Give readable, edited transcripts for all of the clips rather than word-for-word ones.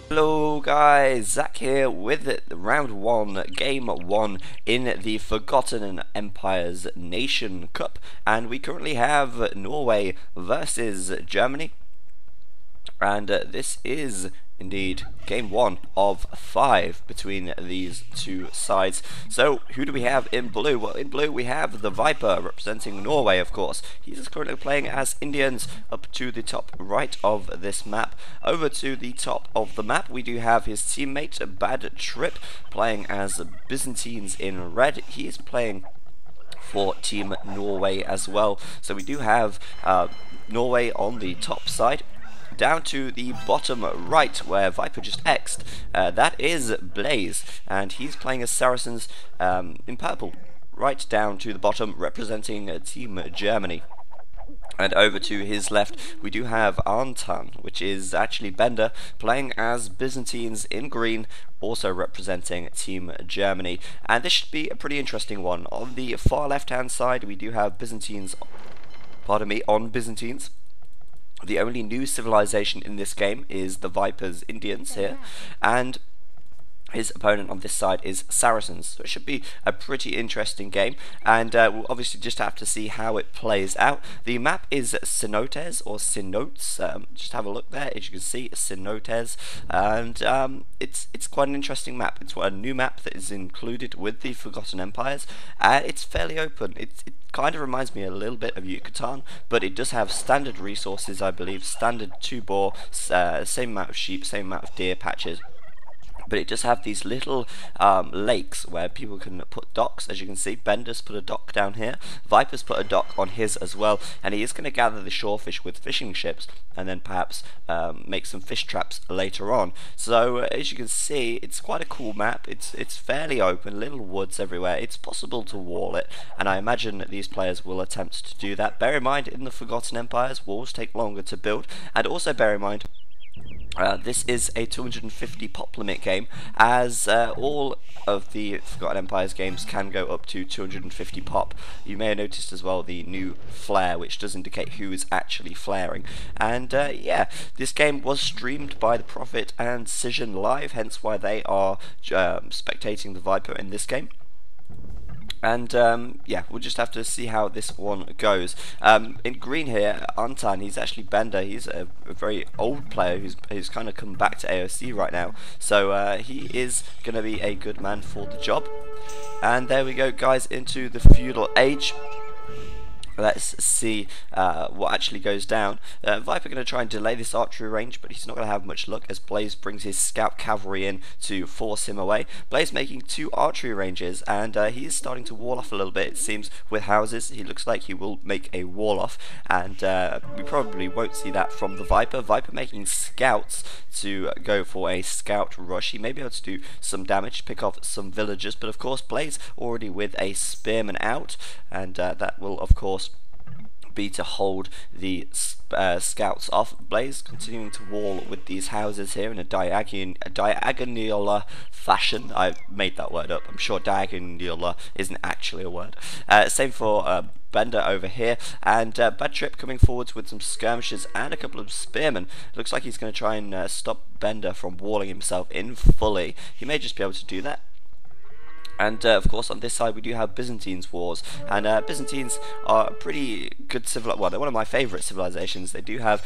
Hello guys, Zach here with the round 1, game 1 in the Forgotten Empires Nation Cup, and we currently have Norway versus Germany, and this is indeed game 1 of 5 between these two sides. So who do we have in blue? Well, in blue we have the Viper representing Norway, of course. He's currently playing as Indians up to the top right of this map. Over to the top of the map we do have his teammate Bad Trip playing as Byzantines in red. He is playing for Team Norway as well. So we do have Norway on the top side. Down to the bottom right where Viper just X'd, that is Blaze, and he's playing as Saracens in purple. Right down to the bottom representing Team Germany. And over to his left we do have Antan, which is actually Bender, playing as Byzantines in green, also representing Team Germany. And this should be a pretty interesting one. On the far left hand side we do have Byzantines, on Byzantines. The only new civilization in this game is the Viper's Indians here, and his opponent on this side is Saracens, so it should be a pretty interesting game, and we'll obviously just have to see how it plays out. The map is Cenotes, or Cenotes, just have a look there, as you can see, Cenotes, and it's quite an interesting map. It's a new map that is included with the Forgotten Empires, and it's fairly open. It kind of reminds me a little bit of Yucatan, but it does have standard resources, I believe, standard 2-boar, same amount of sheep, same amount of deer patches. But it does have these little lakes where people can put docks. As you can see, Bender's put a dock down here, Viper's put a dock on his as well, and he is going to gather the shorefish with fishing ships and then perhaps make some fish traps later on. So as you can see, it's quite a cool map. It's fairly open, little woods everywhere. It's possible to wall it, and I imagine that these players will attempt to do that. Bear in mind, in the Forgotten Empires, walls take longer to build, and also bear in mind this is a 250 pop limit game, as all of the Forgotten Empires games can go up to 250 pop. You may have noticed as well the new flare, which does indicate who is actually flaring. And yeah, this game was streamed by the Prophet and Cision live, hence why they are spectating the Viper in this game. And yeah, we'll just have to see how this one goes. In green here, Antan, he's actually Bender. He's a very old player who's kind of come back to AOC right now, so he is going to be a good man for the job. And there we go, guys, into the feudal age. Let's see what actually goes down. Viper going to try and delay this archery range, but he's not going to have much luck as Blaze brings his scout cavalry in to force him away. Blaze making 2 archery ranges, and he is starting to wall off a little bit, it seems, with houses. He looks like he will make a wall off, and we probably won't see that from the Viper. Viper making scouts to go for a scout rush. He may be able to do some damage, pick off some villagers, but of course Blaze already with a spearman out, and that will of course be to hold the scouts off. Blaze continuing to wall with these houses here in a diagonal fashion. I made that word up. I'm sure diagonal isn't actually a word. Same for Bender over here, and Bad Trip coming forwards with some skirmishers and a couple of spearmen. Looks like he's going to try and stop Bender from walling himself in fully. He may just be able to do that. And of course on this side we do have Byzantines wars, and Byzantines are a pretty good well, they're one of my favourite civilizations. They do have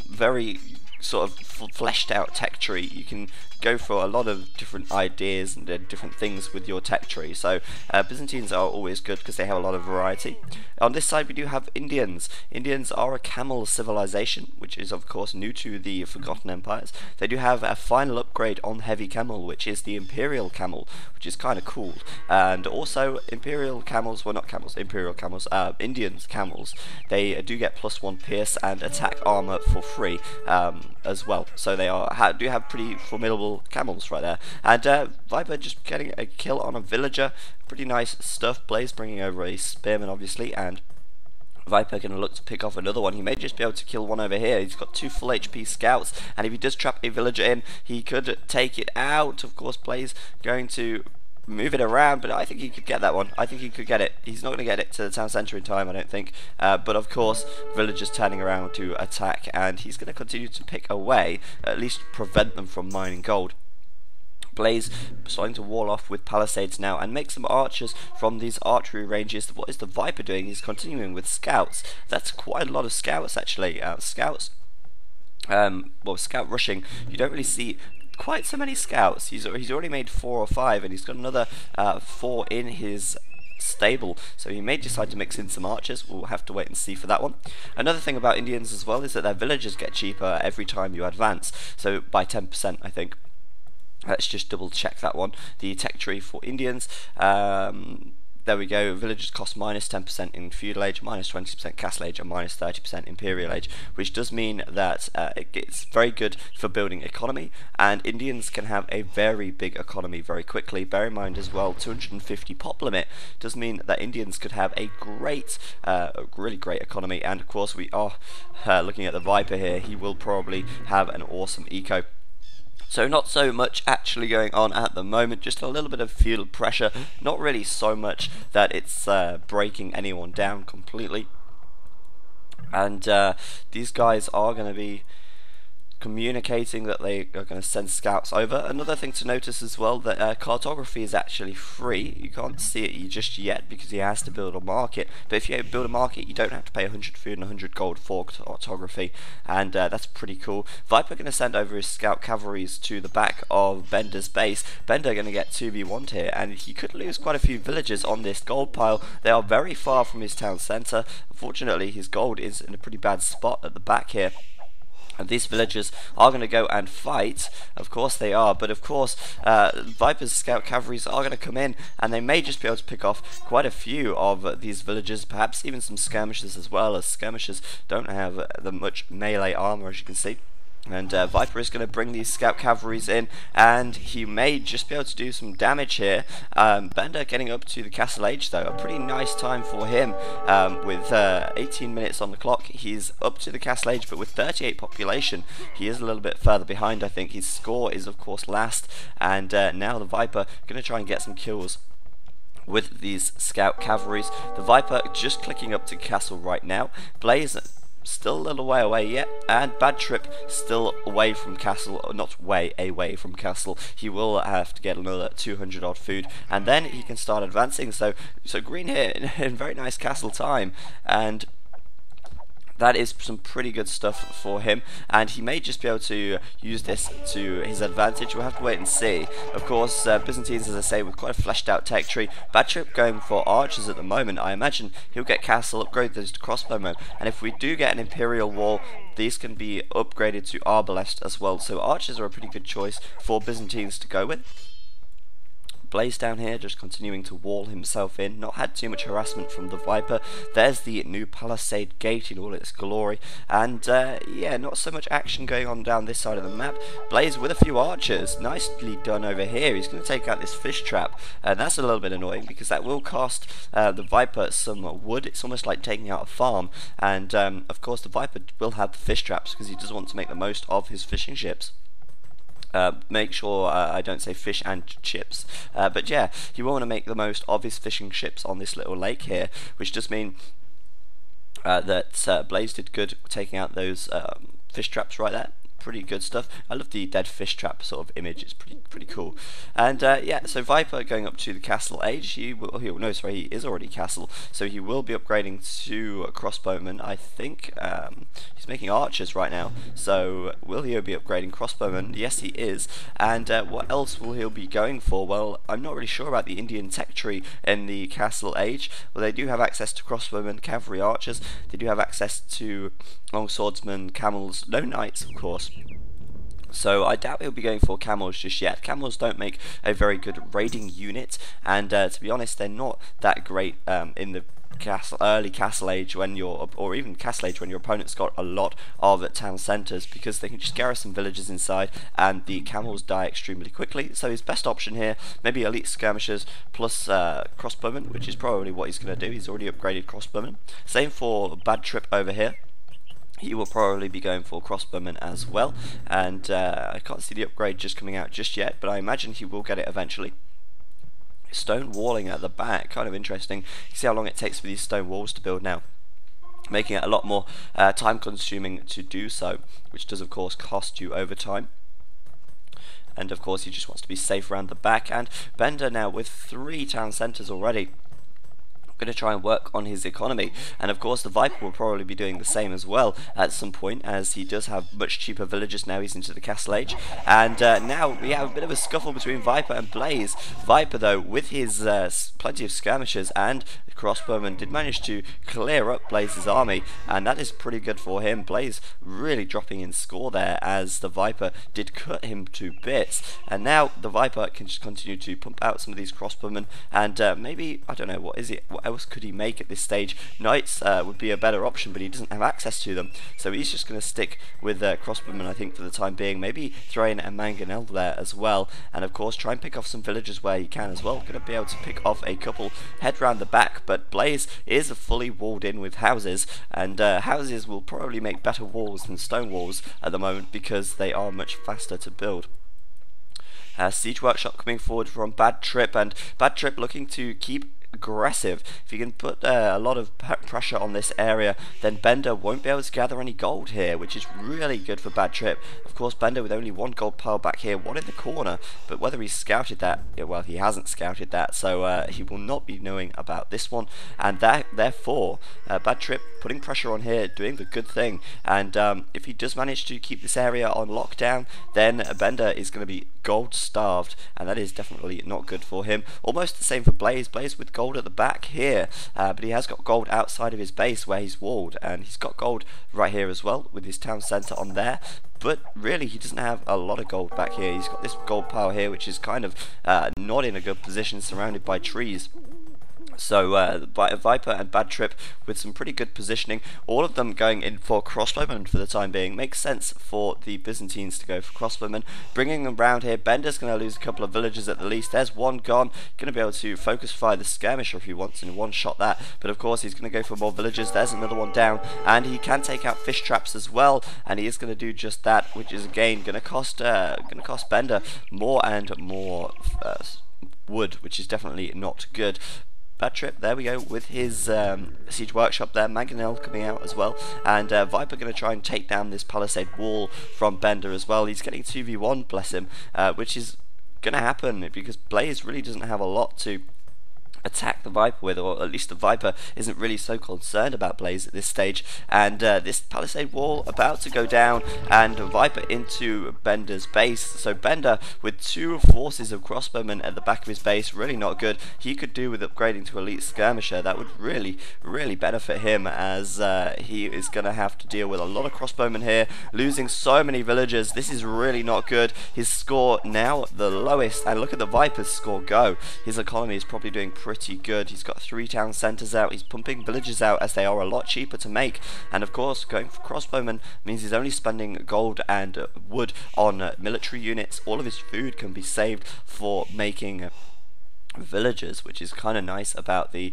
very sort of fleshed out tech tree. You can go for a lot of different ideas and different things with your tech tree, so Byzantines are always good because they have a lot of variety. On this side we do have Indians. Indians are a camel civilization, which is of course new to the Forgotten Empires. They do have a final upgrade on heavy camel, which is the Imperial camel, which is kind of cool. And also Imperial camels, well not camels, Imperial camels, Indians camels, they do get +1 pierce and attack armor for free as well. So they do have pretty formidable camels right there. And Viper just getting a kill on a villager. Pretty nice stuff. Blaze bringing over a spearman obviously, and Viper going to look to pick off another one. He may just be able to kill one over here. He's got 2 full HP scouts, and if he does trap a villager in, he could take it out. Of course, Blaze going to move it around, but I think he could get that one. I think he could get it. He's not going to get it to the town centre in time, I don't think. But of course, villagers turning around to attack, and he's going to continue to pick away, at least prevent them from mining gold. Blaze starting to wall off with palisades now and make some archers from these archery ranges. What is the Viper doing? He's continuing with scouts. That's quite a lot of scouts actually. Scouts, well, scout rushing. You don't really see quite so many scouts. He's already made 4 or 5, and he's got another 4 in his stable, so he may decide to mix in some archers. We'll have to wait and see for that one. Another thing about Indians as well is that their villages get cheaper every time you advance, so by 10% I think. Let's just double check that one. The tech tree for Indians, there we go. Villages cost minus 10% in feudal age, minus 20% castle age, and minus 30% imperial age, which does mean that it's very good for building economy, and Indians can have a very big economy very quickly. Bear in mind as well, 250 pop limit does mean that Indians could have a great, really great economy, and of course we are looking at the Viper here. He will probably have an awesome eco. So not so much actually going on at the moment, just a little bit of field pressure, not really so much that it's breaking anyone down completely. And these guys are going to be communicating that they are going to send scouts over. Another thing to notice as well, that cartography is actually free. You can't see it just yet because he has to build a market, but if you build a market you don't have to pay 100 food and 100 gold for cartography, and that's pretty cool. Viper going to send over his scout cavalries to the back of Bender's base. Bender going to get 2v1'd here, and he could lose quite a few villagers on this gold pile. They are very far from his town centre. Unfortunately his gold is in a pretty bad spot at the back here. And these villagers are going to go and fight. Of course they are, but of course Viper's scout cavalries are going to come in, and they may just be able to pick off quite a few of these villagers, perhaps even some skirmishers as well, as skirmishers don't have the much melee armor, as you can see. And Viper is going to bring these scout cavalries in, and he may just be able to do some damage here. Bender getting up to the castle age though, a pretty nice time for him. With 18 minutes on the clock, he's up to the castle age, but with 38 population, he is a little bit further behind. I think his score is of course last, and now the Viper going to try and get some kills with these scout cavalries. The Viper just clicking up to castle right now. Blaze still a little way away yet, and Bad Trip still away from castle, or not way away from castle. He will have to get another 200 odd food, and then he can start advancing. So green here in very nice castle time, and that is some pretty good stuff for him, and he may just be able to use this to his advantage. We'll have to wait and see. Of course, Byzantines, as I say, with quite a fleshed out tech tree. Bad Trip going for archers at the moment. I imagine he'll get castle, upgrade those to crossbowmen, and if we do get an imperial wall, these can be upgraded to arbalest as well. So archers are a pretty good choice for Byzantines to go with. Blaze down here just continuing to wall himself in, not had too much harassment from the Viper. There's the new palisade gate in all its glory, and yeah, not so much action going on down this side of the map. Blaze with a few archers, nicely done over here. He's going to take out this fish trap, and that's a little bit annoying because that will cost the Viper some wood. It's almost like taking out a farm, and of course the Viper will have the fish traps because he does want to make the most of his fishing ships. Make sure I don't say fish and chips, but yeah, you want to make the most of his fishing ships on this little lake here, which does mean that Blaze did good taking out those fish traps right there. Pretty good stuff. I love the dead fish trap sort of image. It's pretty cool. And yeah, so Viper going up to the castle age. He is already castle, so he will be upgrading to a crossbowman. I think he's making archers right now. So will he be upgrading crossbowman? Yes, he is. And what else will he be going for? Well, I'm not really sure about the Indian tech tree in the castle age. Well, they do have access to crossbowmen, cavalry, archers. They do have access to long swordsmen, camels, no knights, of course. So I doubt he'll be going for camels just yet. Camels don't make a very good raiding unit, and to be honest, they're not that great in the early castle age when or even castle age when your opponent's got a lot of town centres, because they can just garrison villages inside and the camels die extremely quickly. So his best option here, maybe elite skirmishers plus crossbowmen, which is probably what he's going to do. He's already upgraded crossbowmen. Same for Bad Trip over here. He will probably be going for crossbowmen as well, and I can't see the upgrade just coming out just yet, but I imagine he will get it eventually. stone walling at the back. Kind of interesting. You see how long it takes for these stone walls to build now, making it a lot more time consuming to do so, which does of course cost you over time. And of course he just wants to be safe around the back. And Bender now with 3 town centres already, going to try and work on his economy, and of course the Viper will probably be doing the same as well at some point, as he does have much cheaper villagers now he's into the castle age. And now we have a bit of a scuffle between Viper and Blaze. Viper though, with his plenty of skirmishers and crossbowmen, did manage to clear up Blaze's army, and that is pretty good for him. Blaze really dropping in score there, as the Viper did cut him to bits, and now the Viper can just continue to pump out some of these crossbowmen, and maybe, I don't know, what else could he make at this stage? Knights would be a better option, but he doesn't have access to them, so he's just going to stick with crossbowmen, I think, for the time being. Maybe throw in a mangonel there as well, and of course try and pick off some villagers where he can as well. Going to be able to pick off a couple, head round the back, but Blaze is fully walled in with houses, and houses will probably make better walls than stone walls at the moment, because they are much faster to build. Siege Workshop coming forward from Bad Trip, and Bad Trip looking to keep aggressive. If you can put a lot of pressure on this area, then Bender won't be able to gather any gold here, which is really good for Bad Trip. Of course, Bender with only 1 gold pile back here, 1 in the corner, but whether he's scouted that, well, he hasn't scouted that, so he will not be knowing about this one, and therefore Bad Trip putting pressure on here, doing the good thing, and if he does manage to keep this area on lockdown, then Bender is going to be gold starved, and that is definitely not good for him. Almost the same for Blaze. Blaze with gold at the back here, but he has got gold outside of his base where he's walled, and he's got gold right here as well with his town centre on there, but really he doesn't have a lot of gold back here. He's got this gold pile here, which is kind of not in a good position, surrounded by trees. So Viper and Bad Trip with some pretty good positioning, all of them going in for crossbowmen for the time being. Makes sense for the Byzantines to go for crossbowmen. Bringing them round here, Bender's going to lose a couple of villagers at the least. There's 1 gone, going to be able to focus fire the skirmisher if he wants and one-shot that, but of course he's going to go for more villagers. There's another one down, and he can take out fish traps as well, and he is going to do just that, which is again going to cost Bender more and more wood, which is definitely not good. Bad Trip, there we go, with his Siege Workshop there, Mangonel coming out as well, and Viper going to try and take down this palisade wall from Bender as well. He's getting 2v1, bless him, which is going to happen because Blaze really doesn't have a lot to attack the Viper with, or at least the Viper isn't really so concerned about Blaze at this stage, and this palisade wall about to go down, and Viper into Bender's base. So Bender with 2 forces of crossbowmen at the back of his base, really not good. He could do with upgrading to elite skirmisher. That would really benefit him, as he is going to have to deal with a lot of crossbowmen here, losing so many villagers. This is really not good. His score now the lowest, and look at the Viper's score go. His economy is probably doing pretty good. He's got 3 town centres out. He's pumping villagers out, as they are a lot cheaper to make, and of course going for crossbowmen means he's only spending gold and wood on military units. All of his food can be saved for making villagers, which is kind of nice about the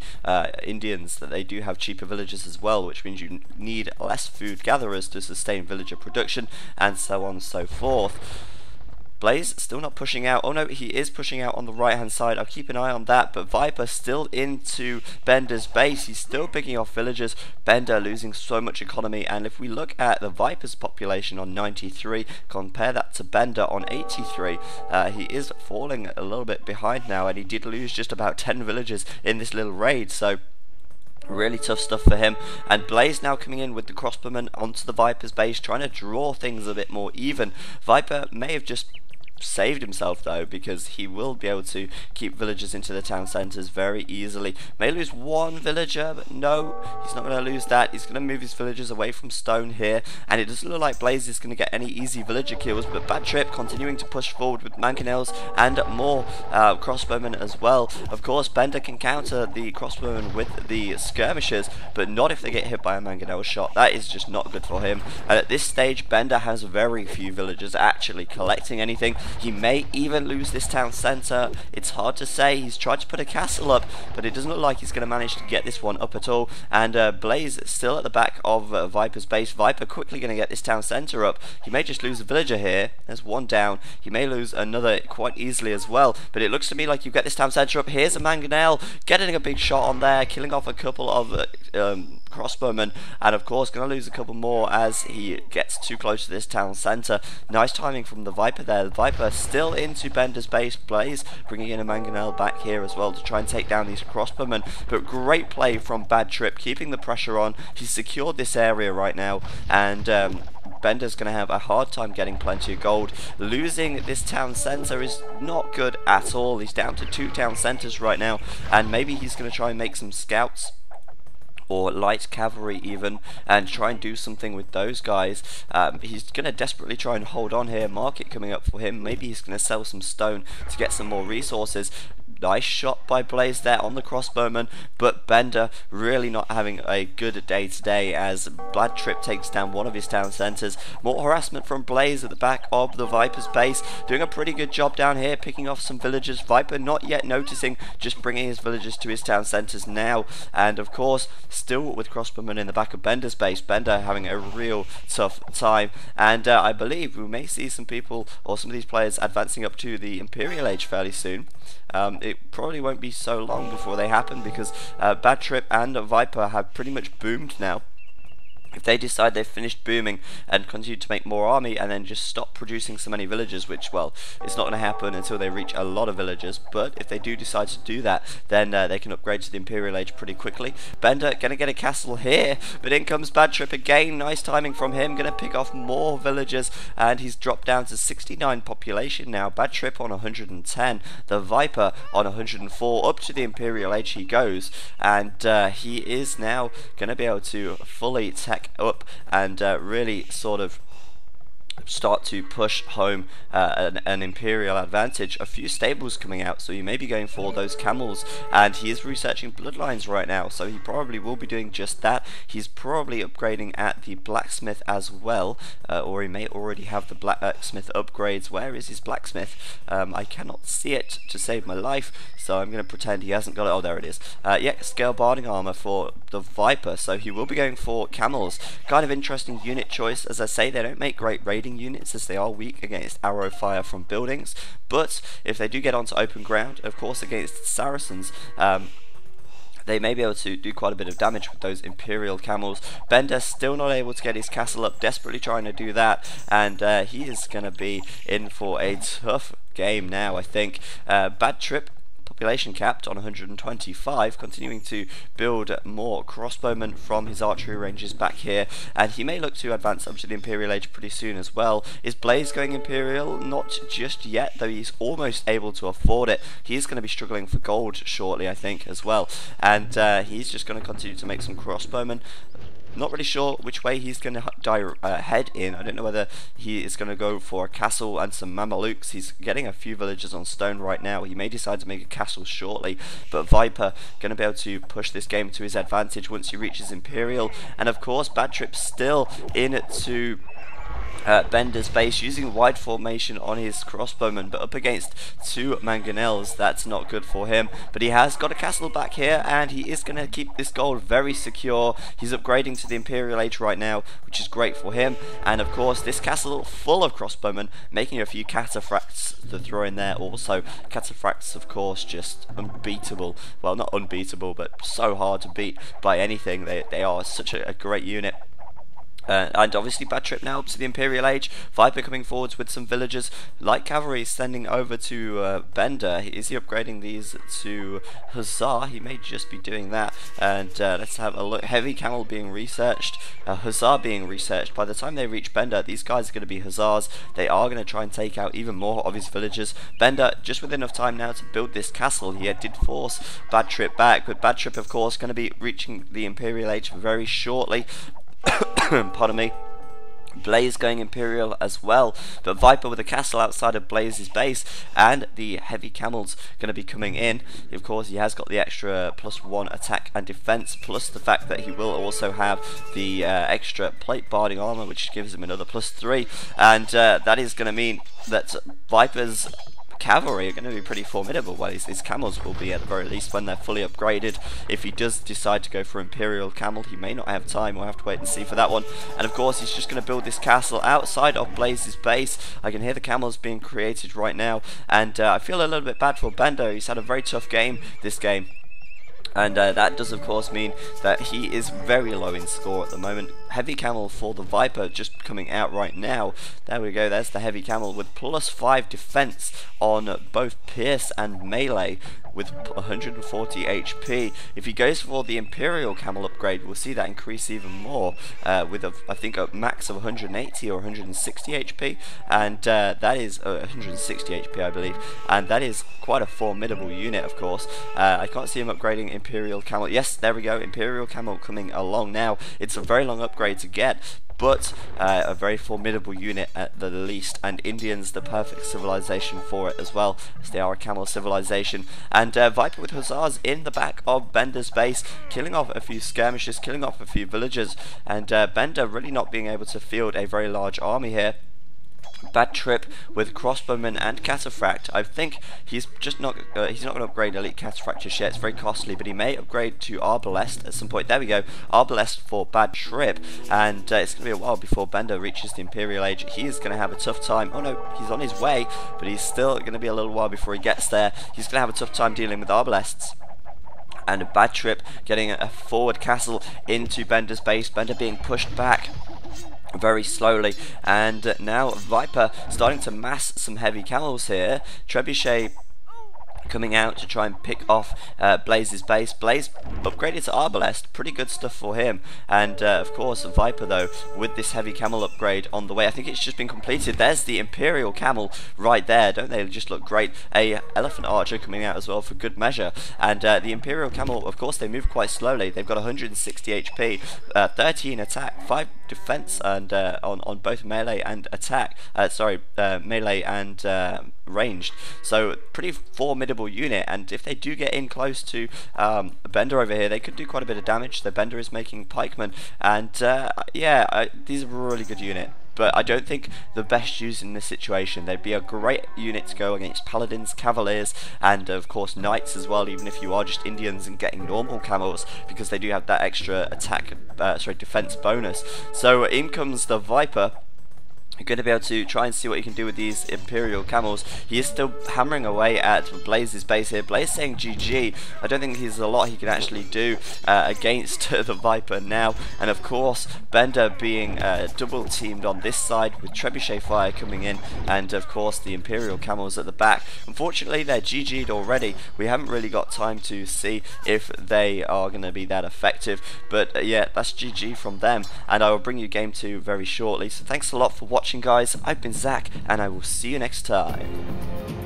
Indians, that they do have cheaper villagers as well, which means you need less food gatherers to sustain villager production, and so on and so forth. Blaze still not pushing out. Oh no, he is pushing out on the right hand side. I'll keep an eye on that, but Viper still into Bender's base. He's still picking off villagers. Bender losing so much economy, and if we look at the Viper's population on 93, compare that to Bender on 83, he is falling a little bit behind now, and he did lose just about 10 villagers in this little raid, so really tough stuff for him. And Blaze now coming in with the crossbowmen onto the Viper's base, trying to draw things a bit more even. Viper may have just saved himself though, because he will be able to keep villagers into the town centres very easily. May lose 1 villager, but no, he's not going to lose that. He's going to move his villagers away from stone here, and it doesn't look like Blaze is going to get any easy villager kills, but Bad Trip continuing to push forward with mangonels and more crossbowmen as well. Of course, Bender can counter the crossbowmen with the skirmishers, but not if they get hit by a mangonel shot. That is just not good for him, and at this stage Bender has very few villagers actually collecting anything. He may even lose this town centre. It's hard to say. He's tried to put a castle up, but it doesn't look like he's going to manage to get this one up at all. And Blaze still at the back of Viper's base. Viper quickly going to get this town centre up. He may just lose a villager here. There's one down. He may lose another quite easily as well. But it looks to me like you get this town centre up. Here's a mangonel getting a big shot on there, killing off a couple of crossbowmen, and of course going to lose a couple more as he gets too close to this town centre. Nice timing from the Viper there. The Viper still into Bender's base. Blaze bringing in a mangonel back here as well to try and take down these crossbowmen, but great play from Bad Trip, keeping the pressure on. He's secured this area right now, and Bender's going to have a hard time getting plenty of gold. Losing this town centre is not good at all. He's down to 2 town centres right now, and maybe he's going to try and make some scouts or light cavalry even, and try and do something with those guys. He's going to desperately try and hold on here. Market coming up for him. Maybe he's going to sell some stone to get some more resources. Nice shot by Blaze there on the crossbowman, but Bender really not having a good day today as Bad Trip takes down one of his town centres. More harassment from Blaze at the back of the Viper's base, doing a pretty good job down here, picking off some villagers. Viper not yet noticing, just bringing his villagers to his town centres now, and of course still with crossbowmen in the back of Bender's base. Bender having a real tough time, and I believe we may see some people or some of these players advancing up to the Imperial Age fairly soon. It probably won't be so long before they happen, because Bad Trip and Viper have pretty much boomed now. If they decide they've finished booming and continue to make more army and then just stop producing so many villagers, which, well, it's not going to happen until they reach a lot of villagers, but if they do decide to do that, then they can upgrade to the Imperial Age pretty quickly. Bender going to get a castle here, but in comes Bad Trip again. Nice timing from him, going to pick off more villagers, and he's dropped down to 69 population now. Bad Trip on 110, the Viper on 104, up to the Imperial Age he goes, and he is now going to be able to fully tech up and really sort of start to push home an imperial advantage. A few stables coming out, so you may be going for those camels, and he is researching bloodlines right now, so he probably will be doing just that. He's probably upgrading at the blacksmith as well, or he may already have the blacksmith upgrades. Where is his blacksmith? I cannot see it to save my life, so I'm going to pretend he hasn't got it. Oh, there it is. Yeah, scale barding armor for the Viper, so he will be going for camels. Kind of interesting unit choice. As I say, they don't make great raiding units as they are weak against arrow fire from buildings, but if they do get onto open ground, of course against Saracens, they may be able to do quite a bit of damage with those Imperial camels. Bender still not able to get his castle up, desperately trying to do that, and he is going to be in for a tough game now, I think. Bad Trip population capped on 125, continuing to build more crossbowmen from his archery ranges back here, and he may look to advance up to the Imperial Age pretty soon as well. Is Blaze going Imperial? Not just yet, though he's almost able to afford it. He's going to be struggling for gold shortly, I think, as well, and he's just going to continue to make some crossbowmen. Not really sure which way he's going to head in. I don't know whether he is going to go for a castle and some Mamelukes. He's getting a few villagers on stone right now. He may decide to make a castle shortly, but Viper going to be able to push this game to his advantage once he reaches Imperial. And of course, Bad Trip still in to Bender's base, using wide formation on his crossbowman, but up against 2 mangonels. That's not good for him, but he has got a castle back here, and he is going to keep this gold very secure. He's upgrading to the Imperial Age right now, which is great for him, and of course this castle full of crossbowmen, making a few cataphracts to throw in there also. Cataphracts, of course, just unbeatable. Well, not unbeatable, but so hard to beat by anything. They are such a great unit. And obviously Bad Trip now up to the Imperial Age. Viper coming forwards with some villagers. Light cavalry sending over to Bender. Is he upgrading these to Hussar? He may just be doing that. And let's have a look. Heavy camel being researched. Hussar being researched. By the time they reach Bender, these guys are going to be Hussars. They are going to try and take out even more of his villagers. Bender just with enough time now to build this castle. He did force Bad Trip back, but Bad Trip, of course, going to be reaching the Imperial Age very shortly. Pardon me. Blaze going Imperial as well, but Viper with a castle outside of Blaze's base, and the heavy camels going to be coming in. Of course, he has got the extra +1 attack and defense, plus the fact that he will also have the extra plate barding armor, which gives him another +3, and that is going to mean that Viper's cavalry are going to be pretty formidable. Well, his camels will be, at the very least, when they're fully upgraded. If he does decide to go for Imperial Camel, he may not have time. We'll have to wait and see for that one. And of course, he's just going to build this castle outside of Blaze's base. I can hear the camels being created right now, and I feel a little bit bad for Bendo. He's had a very tough game this game. And that does of course mean that he is very low in score at the moment. Heavy camel for the Viper just coming out right now. There we go, there's the heavy camel with +5 defense on both Pierce and Melee with 140 HP. If he goes for the Imperial Camel upgrade, we'll see that increase even more with I think a max of 180 or 160 HP, and that is 160 HP I believe, and that is quite a formidable unit of course. I can't see him upgrading Imperial Camel. Yes, there we go, Imperial Camel coming along now. It's a very long upgrade to get, but a very formidable unit at the least, and Indians the perfect civilization for it as well, as they are a camel civilization. And Viper with hussars in the back of Bender's base, killing off a few skirmishers, killing off a few villagers, and Bender really not being able to field a very large army here. Bad trip with crossbowmen and cataphract. I think he's just not he's not going to upgrade elite cataphract just yet. It's very costly, but he may upgrade to arbalest at some point. There we go, arbalest for bad trip, and it's going to be a while before Bender reaches the Imperial Age. He is going to have a tough time. Oh no, he's on his way, but he's still going to be a little while before he gets there. He's going to have a tough time dealing with arbalests. And a bad trip getting a forward castle into Bender's base. Bender being pushed back very slowly, and now Viper starting to mass some heavy camels here. Trebuchet coming out to try and pick off Blaze's base. Blaze upgraded to arbalest, pretty good stuff for him. And of course Viper though, with this heavy camel upgrade on the way, I think it's just been completed. There's the Imperial Camel right there, don't they just look great? A Elephant Archer coming out as well for good measure, and the Imperial Camel, of course they move quite slowly. They've got 160 HP, 13 attack, 5 defense, and on both melee and attack, melee and ranged, so pretty formidable unit. And if they do get in close to Bender over here, they could do quite a bit of damage. The Bender is making pikemen, and yeah, these are a really good unit, but I don't think the best use in this situation. They'd be a great unit to go against paladins, cavaliers, and of course knights as well, even if you are just Indians and getting normal camels, because they do have that extra attack defense bonus. So in comes the Viper. You're going to be able to try and see what you can do with these Imperial Camels. He is still hammering away at Blaze's base here. Blaze saying GG. I don't think there's a lot he can actually do against the Viper now. And of course, Bender being double teamed on this side with Trebuchet fire coming in, and of course the Imperial Camels at the back. Unfortunately, they're GG'd already. We haven't really got time to see if they are going to be that effective. But yeah, that's GG from them. And I will bring you game 2 very shortly. So thanks a lot for watching, guys. I've been Zach, and I will see you next time.